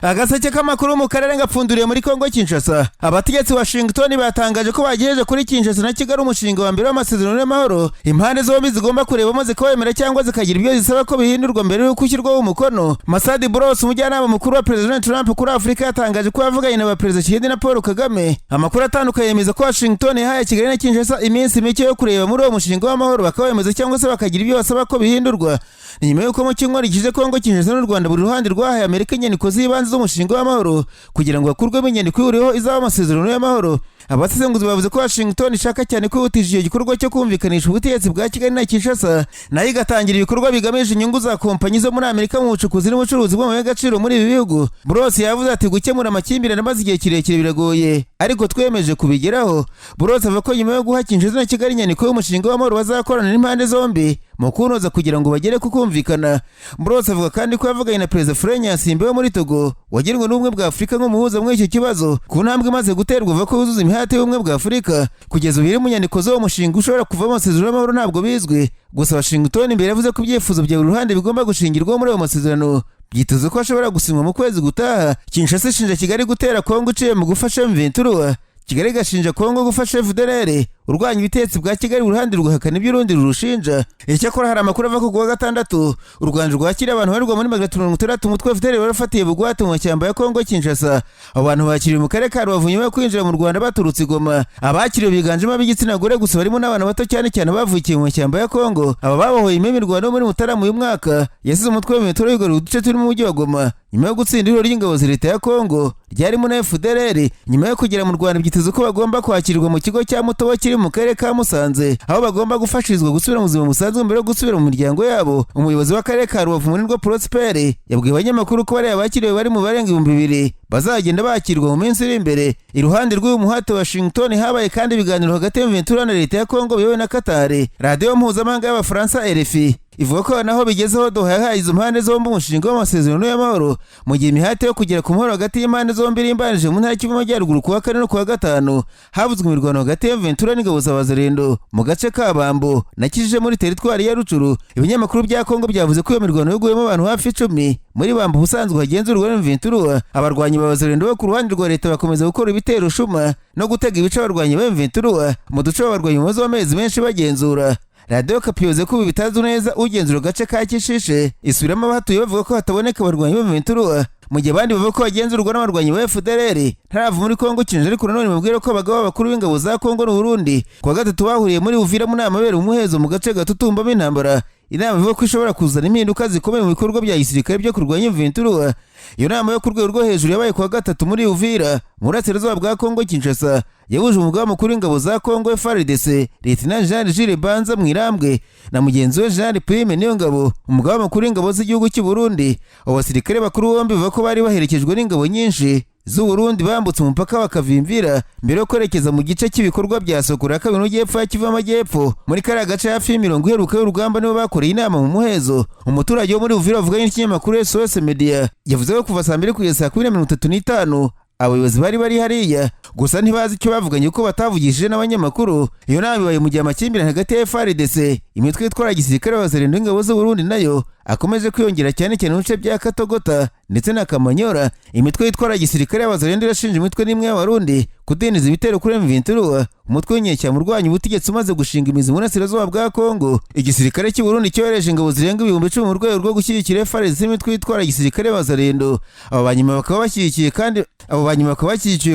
Agaseke k'amakuru mu karere ngapfunduriye muri Kongo Kinshasa. Abategetsi wa Washington batangaje ko bagejeje kuri Kinshasa na Kigali umushinga wa mbere w'amasezerano y'amahoro. Impande zombi zigomba kurebamo zikawemera cyangwa zikagira ibyo zisaba ko bihindurwa mbere yo gushyirwaho umukono. Masadi Bros umujyanama mukuru wa President Trump kuri Afrika yatangaje ko yavuganye na Perezida Tshisekedi na Paul Kagame. Amakuru atandukanye yemeza ko Washington yahaye Kigali na Kinshasa iminsi mike yo kureba muri uwo mushinga w'amahoro bakawemeza cyangwa se bakagira ibyo basaba ko bihindurwa. Nyuma y'uko mu cyumweru gize Kongo Kinshasa n'u Rwanda buri ruhande rwahaye Amerika inyandiko z'ibanze z'umushinga w'amahoro kugira ngo hakurwemo inyandiko ihuriweho izaba amasezerano y'amahoro. Abasesenguzi bavuze ko Washington ishaka cyane kwihutisha igikorwa cyo kumvikanisha ubutegetsi bwa Kigali na Kinshasa nayo igatangira ibikorwa bigamije inyungu za kompanyi zo muri Amerika mu bucukuzi n'ubucuruzi bw'amabuye y'agaciro muri ibi bihugu. Bros yavuze ati gukemura amakimbirane maze igihe kirekire biragoye ariko twemeje kubigeraho. Bros avuga ko nyuma yo guha Kinshasa na Kigali inyandiko y'umushinga w'amahoro bazakorana n'impande zombi mu kunoza kugira ngo bagere ku kumvikana. Bros avuga kandi ko yavuganye na Perezida Franyasimbe wo muri Togo wagenwe n'ubumwe bwa Afurika nk'umuhuza muri icyo kibazo ku ntambwe imaze guterwa vuba ko yuzuza imihati y'ubumwe bwa Afurika. Kugeza ubu mu nyandiko z'uwo mushinga ushobora kuvamo amasezerano y'amahoro ntabwo bizwi. Gusa Washington imbere yavuze ko ibyifuzo bya buri ruhande bigomba gushingirwaho muri ayo masezerano. Byitezwe ko ashobora gusinywa mu kwezi gutaha. Kinshasa ishinja Kigali gutera Kongo iciye mu gufasha M23. Kigali gashinja Kongo gufasha FDLR urwanya ibitetsi bwa Kigali uruhande rugahakana ibyo urundi rurushinja. Icyakora hari amakuru ava ku wa gatandatu u Rwanda rwakira abantu barirwa muri 160 umutwe FDLR barafatiye bugwate mu mashyamba ya Kongo Kinshasa. Abantu bakiriwe mu karere ka Rubavu nyuma yo kwinjira mu Rwanda baturutse i Goma. Abakiriwe biganjemo ab'igitsina gore gusa barimo n'abana bato cyane cyane bavukiye mu mashyamba ya Kongo. Aba babohoye imirwano muri Mutarama uyu mwaka yasize umutwe w'Imitoro y'Igoro uduce turi mu mujyi wa Goma nyuma yo gutsinda ihuriro ry'ingabo za leta ya Kongo ryarimo na FDLR. Nyuma yo kugera mu Rwanda byitezwe ko bagomba kwakirwa mu kigo cya Mutobo kiri mu karere ka Musanze aho bagomba gufashirizwa gusubira mu buzima busanzwe mbere yo gusubira mu miryango yabo. Umuyobozi w'akarere ka Rubavu Munirwa Prosper yabwiye abanyamakuru ko bari abakiriwe bari mu barenga 2000 bazagenda bakirwa mu minsi iri imbere. Iruhande rw'uyu muhate wa Washington habaye kandi ibiganiro hagati y'Imitoro na leta ya Kongo biyobowe na Qatar. Radio mpuzamahanga y'Abafaransa RFI ivuga ko naho bigezeho yahaye izo mpande zombi umushinga w'amasezerano y'amahoro mu gihe imihate yo kugera ku mahoro hagati y'impande zombi irimbanije mu ntara y'Amajyaruguru ku wa 4 no ku wa 5 havuzwe imirwano hagati y'M23 n'ingabo za Bazarendo mu gace ka Bambo na Kijije muri teritwari ya Rucuru. Ibinyamakuru bya Kongo byavuze ko iyo mirwano yaguyemo abantu hafi 10 muri Bambo ubusanzwe hagenzurwa n'M23. Abarwanyi ba Bazarendo bo ku ruhande rwa leta bakomeza gukora ibitero shuma no gutega ibice abarwanyi ba M23 mu duce abarwanyi mu amezi menshi bagenzura. Radio Kapiyoze ko bitazo neza ugenzura gace ka Kishishe isubiramo abatuye bavuga ko hataboneka abarwanyi b'M23 mu gihe abandi bavuga ko bagenzurwa n'abarwanyi ba FDLR. Ntaravu muri Kongo Kinshasa ariko nanone mubwira ko abagabo bakuru b'ingabo za Kongo n'u Burundi ku wa gatatu bahuriye muri Uvira mu nama bere umuhezo mu gace gatutumbamo intambara. Inama ivuga ko ishobora kuzana impinduka zikomeye mu bikorwa bya gisirikare byo kurwanya M23. Iyo nama yo ku rwego rwo hejuru yabaye ku wa gatatu muri Uvira mu burasirazuba bwa Kongo Kinshasa yahuje umugaba mukuru w'ingabo za Kongo FARDC Lieutenant Jean Jules Banza Mwirambwe na mugenzi we Jean Prime Niyongabo umugaba mukuru w'ingabo z'igihugu cy'u Burundi. Abasirikare bakuru bombi bavuga ko bari baherekejwe n'ingabo nyinshi z'u Burundi bambutse umupaka bakavimvira mbere yo kwerekeza mu gice cy'ibikorwa bya Sokora kabiri n'Ujyepfo ya Kivu Amajyepfo. Muri kariya gace hafi y'imirongo iheruka y'urugamba nibo bakoreye inama mu muhezo. Umuturage wo muri Uvira avuganye n'ikinyamakuru SOS Media yavuze ko kuva saa 2 kugeza saa 2:35 abayobozi bari hariya gusa ntibazi icyo bavuganye ko batavugishije n'abanyamakuru. Iyo nama ibaye mu gihe amakimbirane hagati ya FARDC imitwe itwara gisirikare Bazarendo ingabo z'u Burundi nayo akomeje kwiyongera cyane cyane mu bice bya Katogota ndetse na Kamanyora. Imitwe itwara gisirikare y'Abazarendo irashinja imitwe n'imwe y'Abarundi kudindiza ibitero kuri M23 umutwe w'inyeshyamba urwanya ubutegetsi umaze gushinga imizi mu burasirazuba bwa Kongo. Igisirikare cy'u Burundi cyohereje ingabo zirenga 10,000 mu rwego rwo gushyigikira FARDC imitwe itwara gisirikare y'Abazarendo. Abo banyuma bakaba bashyigikiye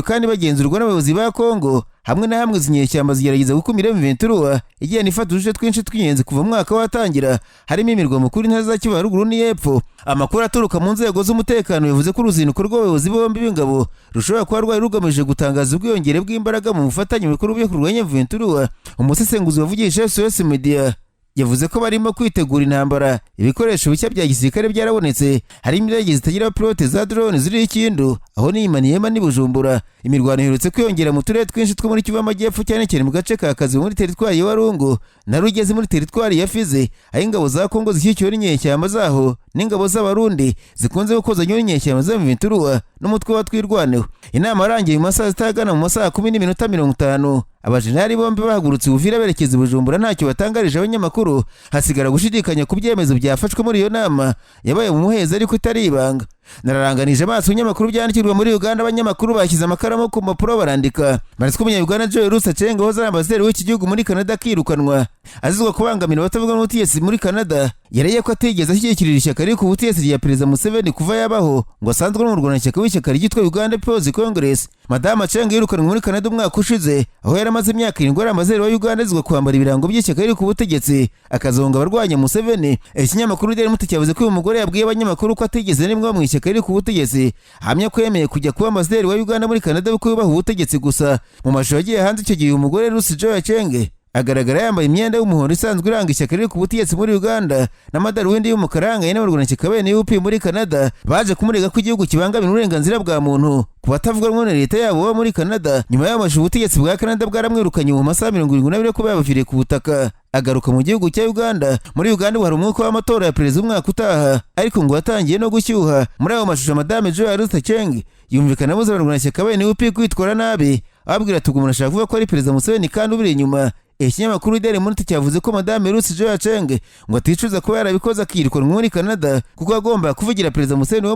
kandi bagenzurwa n'abayobozi ba Kongo. Hamwe na hamwe zinyeshyamba zigerageza gukumira M23 igiye nifata uduce twinshi tw'inyenzi kuva mwaka watangira harimo imirwa mukuru intara za Kivu haruguru n'Yepfo. Amakuru aturuka mu nzego z'umutekano yavuze ko uruzinduko rw'abayobozi bombi b'ingabo rushobora kuba rwari rugamije gutangaza ubwiyongere bw'imbaraga mu bufatanye bukuru byo kurwanya M23. Umusesenguzi wavugisha SOS Media yavuze ko barimo kwitegura intambara. Ibikoresho bishya bya gisirikare byarabonetse harimo indege zitagira pilote za drone ziri ikindu aho ni Maniema ni Bujumbura. Imirwano iherutse kwiyongera mu turere twinshi two muri Kivu Amajyepfo cyane cyane mu gace ka Kazi muri teritwari ya Warungu na Rugeze muri teritwari ya Fizi aho ingabo za Kongo zishyikiwe n'inyeshyamba zaho n'ingabo z'Abarundi zikunze gukozanya n'inyeshyamba za M23 n'umutwe wa Twahirwa. Inama yarangiye mu masaha zitagana mu masaha 10:50 abajenerali bombi bahagurutse Uvira berekeza Bujumbura ntacyo batangarije abanyamakuru. Hasigara gushidikanya ku byemezo byafashwe muri iyo nama yabaye mu muheza ariko itari ibanga. Nararanganije amaso ibinyamakuru byandikirwa muri Uganda, abanyamakuru bashyize amakaramu ku mpapuro barandika. Baretse ko umunya-Uganda Ruto wahoze ari ambasaderi w'iki gihugu muri Canada akirukanwa azizwa kubangamira abatavuga n'ubutegetsi muri Canada. Yareye ko atigeze ashyigikirira ishyaka riri ku butegetsi rya Perezida Museveni kuva yabaho, ngo asanzwe n'umurwanashyaka w'ishyaka ryitwa Uganda People's Congress. Madame Aceng yirukanwe muri Canada umwaka ushize, aho yari amaze imyaka 7 ari ambasaderi wa Uganda azizwa kwambara ibirango by'ishyaka riri ku butegetsi akazonga abarwanya Museveni. Ikinyamakuru Daily Monitor cyavuze ko uyu mugore yabwiye abanyamakuru ko atigeze n'imwe mu ishyaka riri ku butegetsi, hamya ko yemeye kujya kuba ambasaderi wa Uganda muri Canada kuko yubaha ubutegetsi gusa. Mu mashusho yagiye hanze icyo gihe umugore Ruto Aceng agaragara yambaye imyenda y'umuhondo isanzwe iranga ishyaka riri ku butegetsi muri Uganda n'amadarubindi y'umukara anganye n'abarwanashyaka bene UP muri Canada baje kumurega ko igihugu kibangamira uburenganzira bwa muntu ku batavuga rumwe na leta yabo baba muri Canada. Nyuma y'amashusho ubutegetsi bwa Canada bwaramwirukanye mu masaha 72 ko yabaviriye ku butaka agaruka mu gihugu cya Uganda. Muri Uganda hari umwuka w'amatora ya perezida umwaka utaha, ariko ngo watangiye no gushyuha. Muri ayo mashusho Madame Ruto Aceng yumvikana abuza abarwanashyaka bene UP kwitwara nabi, ababwira ati umuntu ashaka kuvuga ko ari Perezida Museveni kandi ubiri inyuma. Ikinyamakuru Daily Monitor cyavuze ko Madame Ruto Aceng ngo aticuza kuba yarabikoze akirukanwa muri Canada kuko agomba kuvugira Perezida Museveni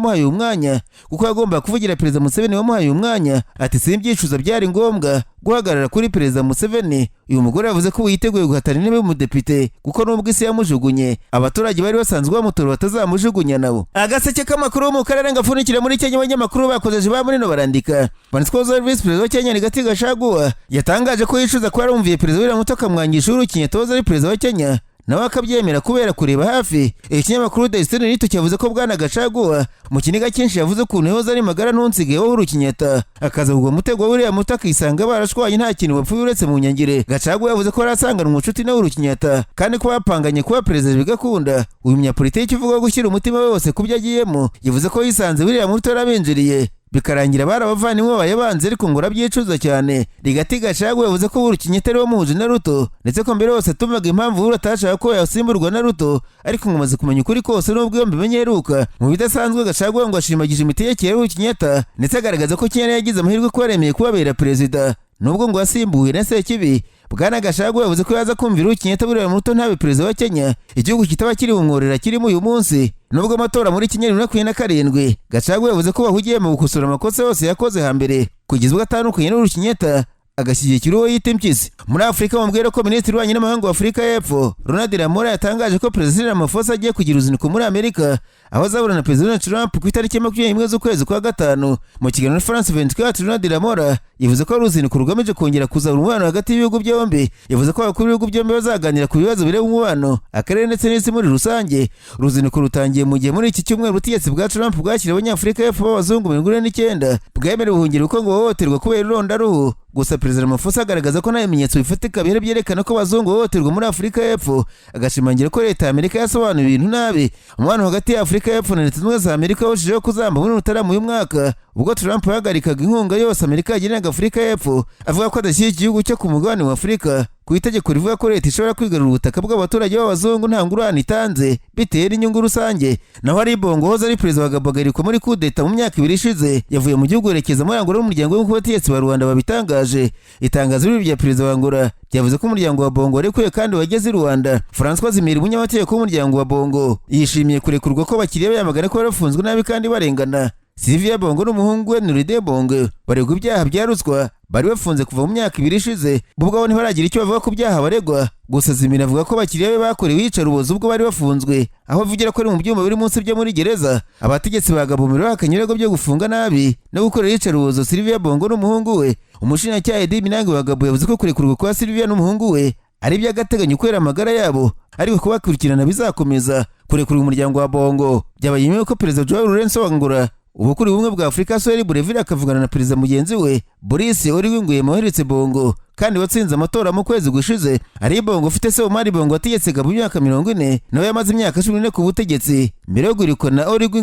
wamuhaye umwanya, ati simbyicuza byari ngombwa guhagarara kuri Perezida Museveni. Uyu mugore yavuze ko yiteguye guhatana intebe y'umudepite kuko nubwo isi yamujugunye abaturage bari basanzwe bamutora batazamujugunya nabo. Agaseke k'amakuru mu karere ngafunikira muri Kenya, abanyamakuru bakojeje ba muri no barandika. Banitwa Vice President wa Kenya Rigathi Gachagua yatangaje ko yicuza ko yarumviye Perezida Ruto akamwangisha Kenyatta wahoze ari Perezida wa Kenya, nawe akabyemera kubera kureba hafi. Ikinyamakuru Ruto cyavuze ko bwana Gachagua mu kiniga cyinshi yavuze ukuntu yahoze ari magara ntunsigaye wa Kenyatta akaza kugwa mutego w'uriya muto akisanga barashwanye nta kintu bapfuye uretse mu nyangire. Gachagua yavuze ko arasanganwa ubucuti na Kenyatta kandi ko bapanganye kuba perezida bigakunda. Uyu munyapolitiki uvuga gushyira umutima we wose kubyo agiyemo yavuze ko yisanze wiriya muto yarabinjiriye bikarangira barabavaniwe bayabanze, ariko ngo arabyicuza cyane. Rigathi Gachagua yavuze ko Kenyatta ari wamuhuje na Ruto, ndetse ko mbere hose atumaga impamvu atashaka ko yasimburwa na Ruto, ariko ngo amaze kumenya ukuri kose nubwo yombi bimenyeruka. Mu bidasanzwe Gachagua ngo ashimagije imitegekere ya Kenyatta, ndetse agaragaza ko Kenya yagize amahirwe ko yaremeye kubabera perezida nubwo ngo yasimbuwe na Sekibi. Bwana Gachagua yavuze ko yaza kumvira Kenyatta buriya Ruto ntabe perezida wa Kenya, igihugu kitaba kiri bumworera kirimo uyu munsi nubwo amatora muri Kenya 2027. Gachagua yavuze ko bahugiye mu gukosora amakosa yose yakoze hambere kugeza atandukanye Kenyatta agashyigikira uwo yita impyisi. Muri Afurika bambwira ko Minisitiri w'Ububanyi n'Amahanga wa Afurika y'Epfo Ronald Lamola yatangaje ko Perezida Ramaphosa agiye kugira uruzinduko muri Amerika, aho azahura na Perezida Trump ku itariki 21 z'ukwezi kwa gatanu. Mu kiganiro na France 24 Ronald Lamola yavuze ko uruzinduko rugamije kongera kuzahura umubano hagati y'ibihugu byombi. Yavuze ko abakuru b'ibihugu byombi bazaganira ku bibazo bireba umubano, akarere ndetse n'isi muri rusange. Uruzinduko rutangiye mu gihe muri iki cyumweru ubutegetsi bwa Trump bwashyiriweho Abanyafurika y'Epfo b'abazungu 49 bwemerewe ubuhungiro ko ngo bahohoterwa kubera irondaruhu. Gusa Perezida Ramaphosa agaragaza ko nta bimenyetso bifatika bihari byerekana ko abazungu bahohoterwa muri Afurika y'Epfo, agashimangira ko leta ya Amerika yasobanuye ibintu nabi. Umubano hagati ya Afurika y'Epfo na Leta Zunze Ubumwe za Amerika warushijeho kuzamba muri Mutarama uyu mwaka, ubwo Trump yahagarikaga inkunga yose Amerika yageneraga Afurika y'Epfo, avuga ko adashyigikiye igihugu cyo ku mugabane wa Afurika ku itegeko rivuga ko leta ishobora kwigarura ubutaka bw'abaturage b'abazungu nta ngurane itanze bitewe n'inyungu rusange. Naho ari Bongo wahoze ari perezida wa Gabon muri kudeta mu myaka 2 ishize yavuye mu gihugu yerekeza muri Angola n'umuryango w'ubutegetsi ba Rwanda babitangaje. Itangazo rya perezida wa Angola yavuze ko umuryango wa Bongo warekuye kandi wageze i Rwanda. François Zimiri umunyamategeko w'umuryango wa Bongo yishimiye kurekurwa ko bakiriya bayamagana ko barafunzwe nabi kandi barengana. Sylvia Bongo n'umuhungu we Nuride Bongo baregwa ibyaha bya ruswa, bari bafunze kuva mu myaka 2 ishize. Ubwo ntibaragira icyo bavuga ku byaha baregwa. Gusa Zimiri avuga ko bakiriya be bakorewe iyicarubozo ubwo bari bafunzwe, aho avugira ko ari mu byumba biri munsi byo muri gereza. Abategetsi bagabumira bakanye ibirego byo gufunga nabi no gukorera iyicarubozo Sylvia Bongo n'umuhungu we. Umushinjacyaha Diminange wa Gabon yavuze ko kurekurwa kwa Sylvia n'umuhungu we ari by'agateganyo kwera amagara yabo, ariko kubakurikirana bizakomeza. Kurekurwa umuryango wa Bongo byabaye nyuma y'uko Perezida Joao Lourenço wa Angola ubukuru bumwe bwa Afurika Soheli Breville akavugana na perezida mugenzi we Boris Oligui moheretse Bongo kandi watsinze amatora mu kwezi gushize. Ari Bongo ufite se Omar Bongo wategetse Gabon mu myaka 40, nawe yamaze imyaka 14 ku butegetsi mbere yo guhirikwa na Oligui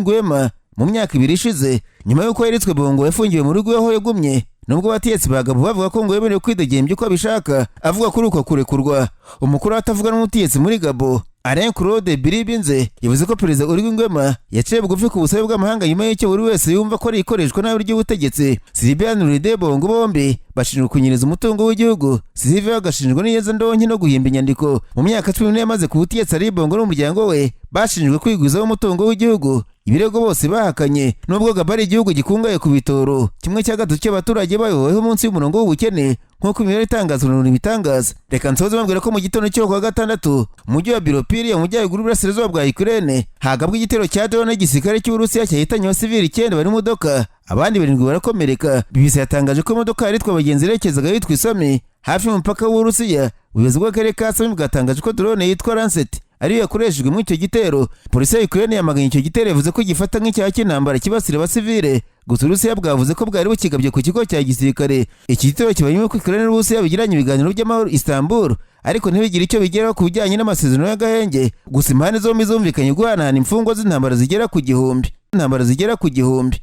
mu myaka 2 ishize. Nyuma y'uko yeretswe Bongo yafungiwe mu rugo aho yagumye, nubwo abategetsi ba Gabon bavuga ko ngo yemerewe kwidegembya uko abishaka. Avuga kuri uko kurekurwa, umukuru atavuga n'umutegetsi muri Gabon Alain Claude Bilibinze yavuze ko Perezida Oligui yaciye bugufi ku busabe bw'amahanga nyuma y'icyo buri wese yumva ko ari ikoreshwa nabi ry'ubutegetsi. Sylvia Nuride Bongo bombi bashinjwa kunyereza umutungo w'igihugu. Sizive bagashinjwa n'iyeza ndonke no guhimba inyandiko. Mu myaka 14 yamaze ku butegetsi ari Bongo n'umuryango we bashinjwe kwiguzaho umutungo w'igihugu. Ibirego bose bahakanye, nubwo Gabari igihugu gikungaye ku bitoro, kimwe cya gatatu cy'abaturage bayoboweho munsi y'umurongo w'ubukene nk'uko imibare itangaza runini bitangaza. Reka nsoze mbabwira ko mu gitondo cyo kuwa gatandatu umujyi wa Biropiri mu majyaruguru y'Uburasirazuba bwa Ukraine hagabwe igitero cya drone n'igisirikare cy'Uburusiya cyahitanye abasivili 9 bari mu modoka, abandi 7 barakomereka. BBC yatangaje ko imodoka yari itwaye abagenzi yerekezaga yitwa Isami hafi y'umupaka w'Uburusiya. Ubuyobozi bw'akarere ka Sami bwatangaje ko drone yitwa Lancet ariyo yakoreshejwe muri icyo gitero. Polisi ya Ukraine yamaganye icyo gitero yavuze ko gifata nk'icyaha cy'intambara kibasira abasivile. Gusa Urusiya bwavuze ko bwari bukigabye ku kigo cya gisirikare. Iki gitero kibaye nyuma ko Ukraine n'Urusiya bigiranye ibiganiro by'amahoro Istanbul, ariko ntibigire icyo bigeraho ku bijyanye n'amasezerano y'agahenge. Gusa impande zombi zumvikanye guhanahana imfungwa z'intambara zigera ku gihumbi.